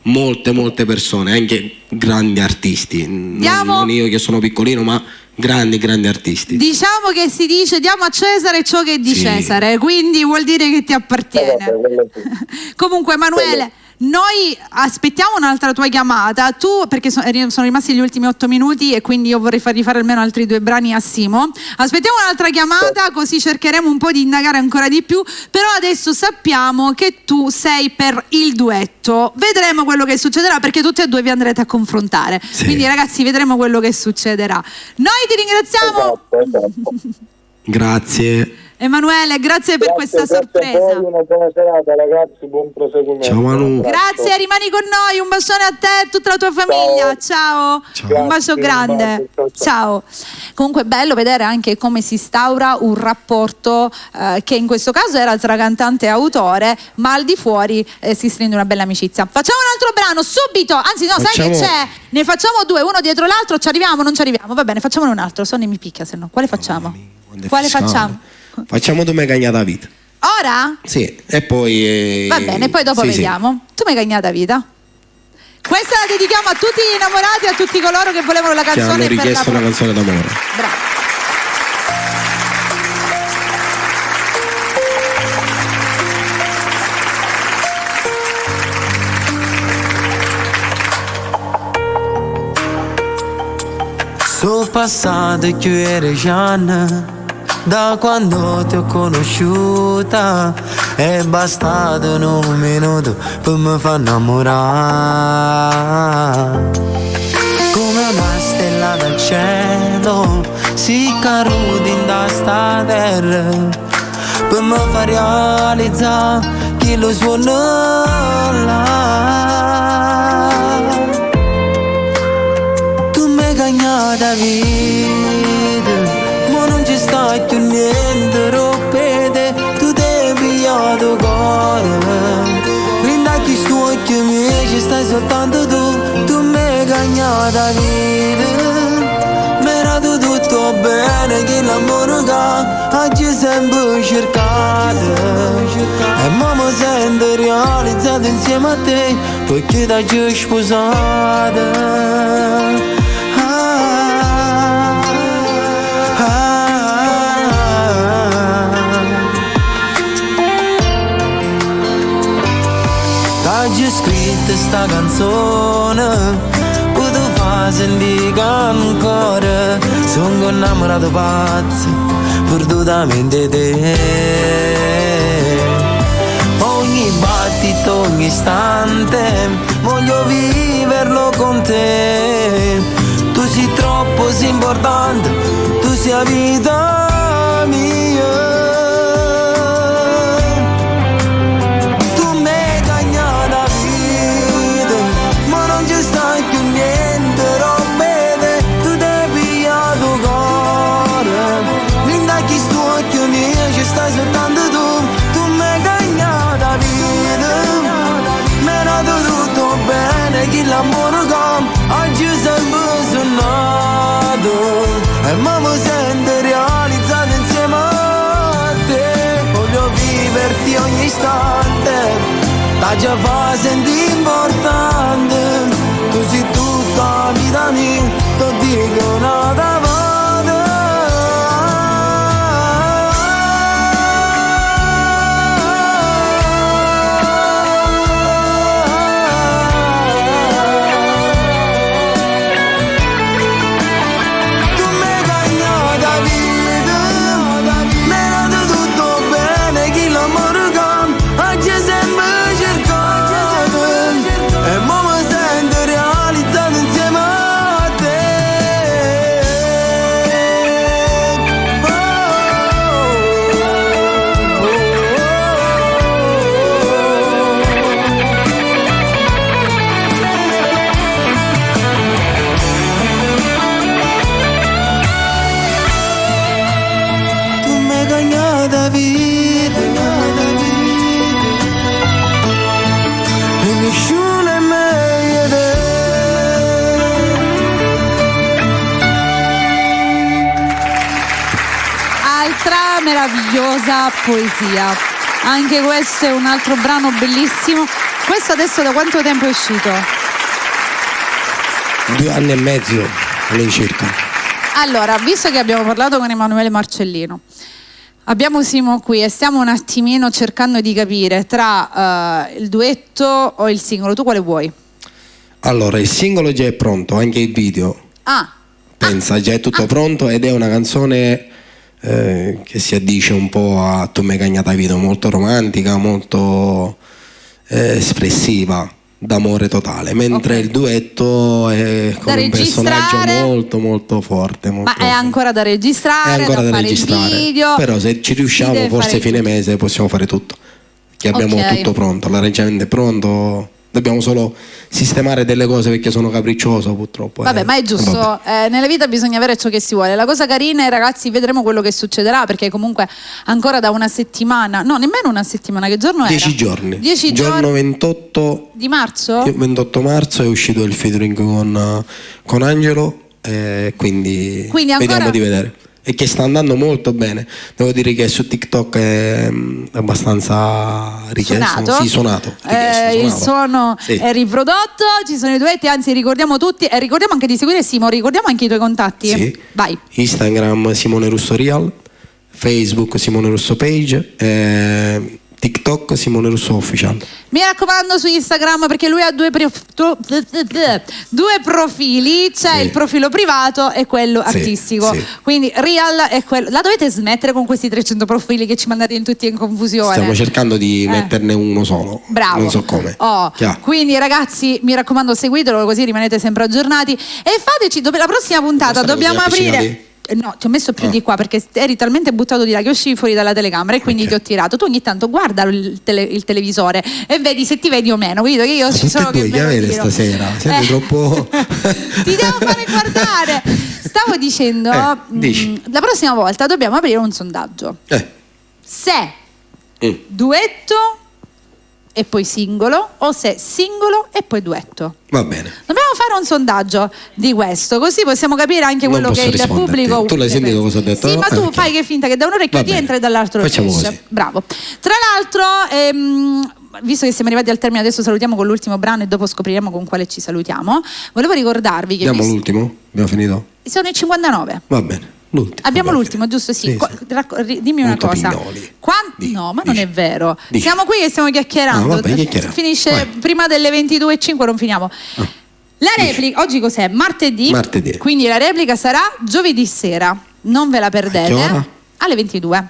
molte persone, anche grandi artisti, non io che sono piccolino, ma grandi artisti. Diciamo che si dice diamo a Cesare ciò che è di Cesare, quindi vuol dire che ti appartiene. Comunque Emanuele, noi aspettiamo un'altra tua chiamata, tu, perché sono rimasti gli ultimi 8 minuti e quindi io vorrei fargli fare almeno altri 2 brani a Simo. Aspettiamo un'altra chiamata, così cercheremo un po' di indagare ancora di più, però adesso sappiamo che tu sei per il duetto, vedremo quello che succederà, perché tutti e due vi andrete a confrontare, quindi ragazzi vedremo quello che succederà. Noi ti ringraziamo. Esatto. Grazie Emanuele, grazie per questa sorpresa. A voi, una buona serata ragazzi, buon proseguimento. Ciao Manu. Grazie, rimani con noi, un bacione a te e a tutta la tua famiglia. Ciao. Un bacio grande. Ciao. Comunque è bello vedere anche come si instaura un rapporto che in questo caso era tra cantante e autore, ma al di fuori si stringe una bella amicizia. Facciamo un altro brano subito, anzi no, sai che c'è? Ne facciamo 2, uno dietro l'altro, ci arriviamo o non ci arriviamo? Va bene, facciamone un altro, Sonny mi picchia, se no. Quale facciamo? Quale facciamo? Facciamo Tu mi hai cagnata vita. Ora? Sì, e poi va bene, poi dopo vediamo. Tu mi hai cagnata vita. Questa la dedichiamo a tutti gli innamorati e a tutti coloro che volevano la canzone. Che hanno richiesto una canzone d'amore. Bravo. Sono passato più anni da quando ti ho conosciuta, è bastato un minuto per mi far innamorare. Come una stella dal cielo si caruta in da sta terra, per mi far realizzare che lo suona là. Tu mi hai cagnata vita, ma non ci sta più niente, rompete, tu devi pigliato cuore. Quindi a chi sto occhio miei ci stai soltanto tu mi hai cagnata vita. M'era tutto bene, che l'amore che oggi sempre cercato. E mo mi sento realizzato insieme a te, perché da giù sposata. Oggi ho scritto sta canzone, potevo far sentire ancora. Sono innamorato pazzo, perdutamente te. Ogni battito, ogni istante, voglio viverlo con te. Tu sei troppo importante, tu sei la vita mia. Soltanto tu mi hai cagnata vita. M'era tutto bene, che l'amore con oggi sempre suonato. E mo mi sento realizzato insieme a te. Voglio viverti ogni istante, da già fa senti importante. Tu sei tutta la vita mia, ti dico nada va. Meravigliosa poesia, anche questo è un altro brano bellissimo. Questo adesso da quanto tempo è uscito? 2 anni e mezzo all'incirca. Allora, visto che abbiamo parlato con Emanuele Marcellino, abbiamo Simo qui e stiamo un attimino cercando di capire tra il duetto o il singolo, tu quale vuoi? Allora, il singolo già è pronto, anche il video. Pensa, già è tutto pronto ed è una canzone che si addice un po' a Tu mi hai cagnata vita, molto romantica, molto espressiva, d'amore totale, mentre il duetto è con un personaggio molto molto forte. Molto è ancora da registrare, è ancora da fare registrare. Il video, però se ci riusciamo forse fine mese possiamo fare tutto, che abbiamo tutto pronto, l'arrangiamento è pronto. Dobbiamo solo sistemare delle cose perché sono capriccioso purtroppo. Vabbè, ma è giusto, nella vita bisogna avere ciò che si vuole. La cosa carina è, ragazzi, vedremo quello che succederà, perché comunque ancora da una settimana, no, nemmeno una settimana, che giorno 10 era? 10 giorni. 10 giorno 28 di marzo? 28 marzo è uscito il featuring con Angelo, quindi ancora... vediamo di vedere. E che sta andando molto bene. Devo dire che su TikTok è abbastanza richiesto. Suonato. Il suono è riprodotto, ci sono i duetti, anzi ricordiamo tutti e ricordiamo anche di seguire Simo, ricordiamo anche i tuoi contatti. Sì. Vai. Instagram Simone Russo Real, Facebook Simone Russo Page, TikTok Simone Russo Official. Mi raccomando su Instagram, perché lui ha due profili, c'è il profilo privato e quello artistico. Sì. Quindi real è quello. La dovete smettere con questi 300 profili che ci mandate in tutti in confusione. Stiamo cercando di metterne uno solo. Bravo. Non so come. Quindi ragazzi, mi raccomando, seguitelo, così rimanete sempre aggiornati e fateci la prossima puntata dobbiamo aprire. No, ti ho messo più di qua perché eri talmente buttato di là che uscivi fuori dalla telecamera e quindi ti ho tirato. Tu ogni tanto guarda il televisore e vedi se ti vedi o meno. Quindi che io ci sono che avere stasera. Siete troppo. Ti devo fare guardare. Stavo dicendo, la prossima volta dobbiamo aprire un sondaggio. Se duetto e poi singolo, o se singolo e poi duetto. Va bene. Dobbiamo fare un sondaggio di questo, così possiamo capire anche quello che il pubblico. Tu l'hai sentito cosa ho detto? Sì, ma tu fai che finta che da un orecchio ti entra e dall'altro facciamo esce. Così. Bravo. Tra l'altro, visto che siamo arrivati al termine, adesso salutiamo con l'ultimo brano e dopo scopriremo con quale ci salutiamo. Volevo ricordarvi che abbiamo l'ultimo? Abbiamo finito? Sono i 59. Va bene. Abbiamo l'ultimo, giusto? Sì. Dimmi una cosa. No, ma non è vero. Siamo qui e stiamo chiacchierando. Finisce prima delle 22:05, non finiamo. La replica, oggi cos'è? Martedì. Quindi la replica sarà giovedì sera. Non ve la perdete. Alle 22.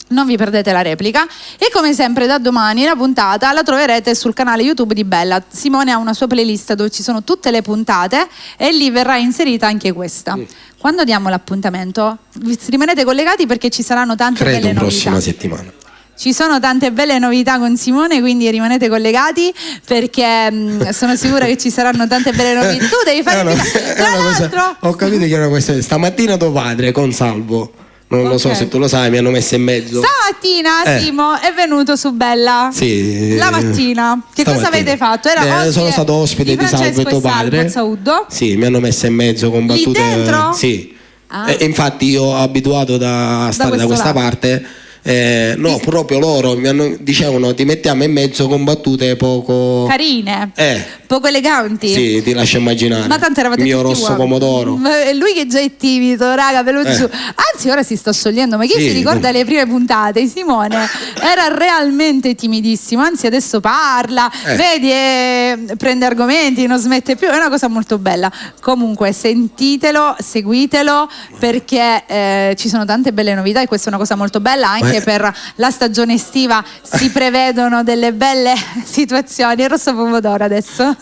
Non vi perdete la replica. E come sempre da domani la puntata la troverete sul canale YouTube di Bella. Simone ha una sua playlist dove ci sono tutte le puntate e lì verrà inserita anche questa. Quando diamo l'appuntamento? Rimanete collegati perché ci saranno tante belle novità. Prossima settimana. Ci sono tante belle novità con Simone, quindi rimanete collegati perché sono sicura che ci saranno tante belle novità. Tu devi fare tra l'altro. Ho capito che è una questione. Stamattina tuo padre con Salvo. Non lo so se tu lo sai, mi hanno messo in mezzo. Stamattina Simo è venuto su Bella. Sì. La mattina. Che cosa avete fatto? Sono stato ospite di Salvo e tuo padre. Sì, mi hanno messo in mezzo con battute. Lì dentro? Sì. E infatti io ho abituato da stare da questa parte. No, proprio loro dicevano ti mettiamo in mezzo con battute poco carine, poco eleganti. Sì, ti lascio immaginare. Ma tanto eravate mio rosso pomodoro. E lui che già è timido, raga, ve lo giù. Anzi, ora si sta sciogliendo. Ma chi si ricorda le prime puntate? Simone era realmente timidissimo. Anzi, adesso parla, vedi, prende argomenti, non smette più. È una cosa molto bella. Comunque, sentitelo, seguitelo perché ci sono tante belle novità e questa è una cosa molto bella anche per la stagione estiva. Si prevedono delle belle situazioni. Il rosso pomodoro adesso.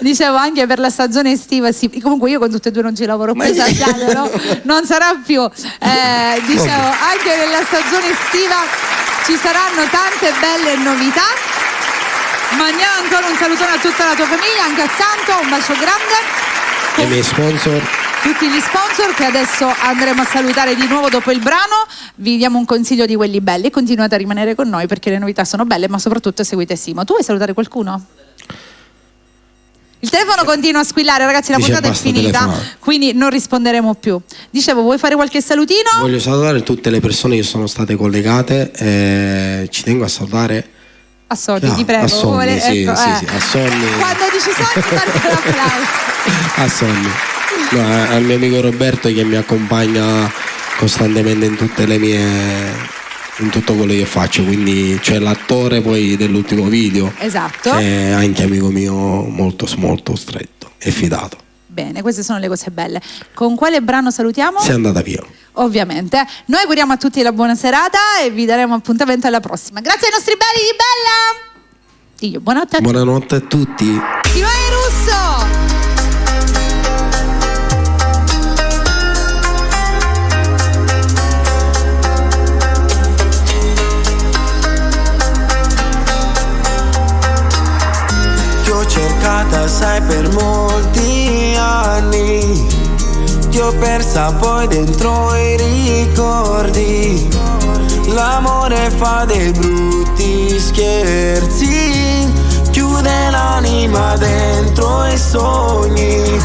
Dicevo anche per la stagione estiva comunque io con tutte e due non ci lavoro più, sappiatelo, non sarà più dicevo anche nella stagione estiva ci saranno tante belle novità. Mandiamo ancora un salutone a tutta la tua famiglia, anche a Santo, un bacio grande, i miei sponsor, tutti gli sponsor che adesso andremo a salutare di nuovo dopo il brano. Vi diamo un consiglio di quelli belli e continuate a rimanere con noi perché le novità sono belle, ma soprattutto seguite Simo. Tu vuoi salutare qualcuno? Il telefono continua a squillare, ragazzi, la puntata è finita, quindi non risponderemo più. Dicevo, vuoi fare qualche salutino? Voglio salutare tutte le persone che sono state collegate, ci tengo a salutare a Sonni, ti prego. A Sonni, sì, a Sonni. Quando dici Sonni, date l'applauso. A Sonni. No, al mio amico Roberto che mi accompagna costantemente in tutte le mie, in tutto quello che faccio, quindi c'è l'attore poi dell'ultimo video. Esatto. È anche amico mio molto molto stretto e fidato. Bene, queste sono le cose belle. Con quale brano salutiamo? Sei andata via. Ovviamente. Noi auguriamo a tutti la buona serata e vi daremo appuntamento alla prossima. Grazie ai nostri belli di Bella. Io, buonanotte a tutti. Buonanotte a tutti. Simone Russo. Cercata sai per molti anni, ti ho persa poi dentro i ricordi. L'amore fa dei brutti scherzi, chiude l'anima dentro i sogni.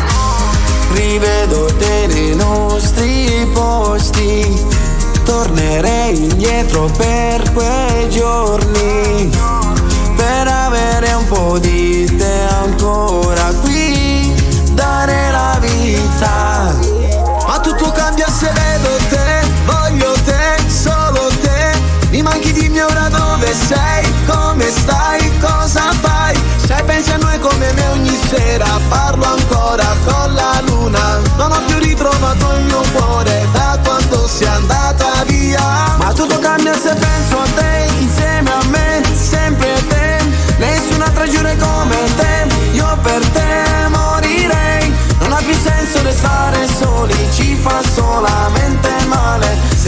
Rivedo te nei nostri posti, tornerei indietro per quei giorni, per avere un po' di te ancora qui, dare la vita. Ma tutto cambia se vedo te, voglio te, solo te, mi manchi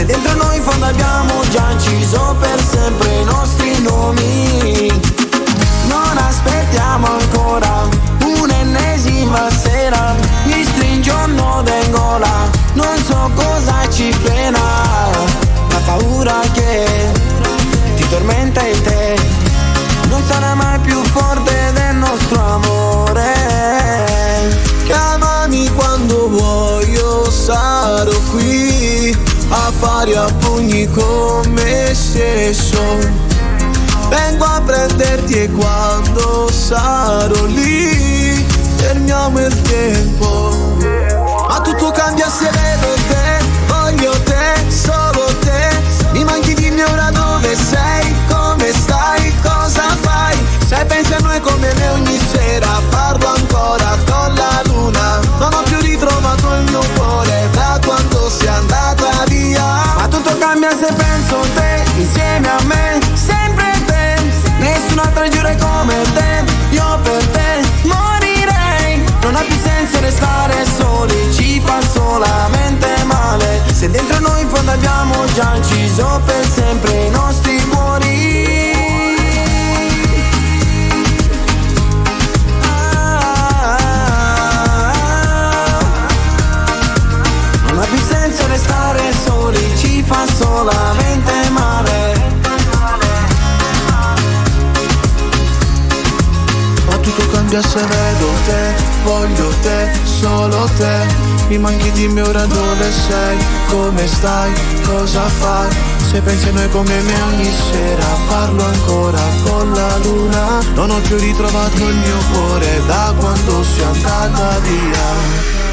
dentro noi in fondo abbiamo già inciso per sempre i nostri nomi. Non aspettiamo ancora un'ennesima sera, mi stringe un nodo in gola, non so cosa ci frena, la paura che ti tormenta in te non sarà mai più forte del nostro amore. Chiamami quando vuoi, io sarò qui a fare a pugni con me stesso. Vengo a prenderti e quando sarò lì fermiamo il tempo. Ma tutto cambia se vedo te, voglio te, solo te. Mi manchi, dimmi ora dove sei, come stai, cosa fai. Se pensi a noi come me ogni sera, parlo ancora con la luna. Non ho più ritrovato il mio cuore da quando sei andata via. Ma tutto cambia se penso a te, insieme a me, sempre te. Nessun'altra giura come te, io per te morirei. Non ha più senso restare soli, ci fa solamente male. Se dentro noi in fondo abbiamo già inciso per sempre i nostri cuori. Non ha più senso restare soli, ci fa solamente male. Tutto cambia se vedo te, voglio te, solo te. Mi manchi, dimmi ora dove sei, come stai, cosa fai. Se pensi a noi come me ogni sera, parlo ancora con la luna. Non ho più ritrovato il mio cuore da quando sei andata via.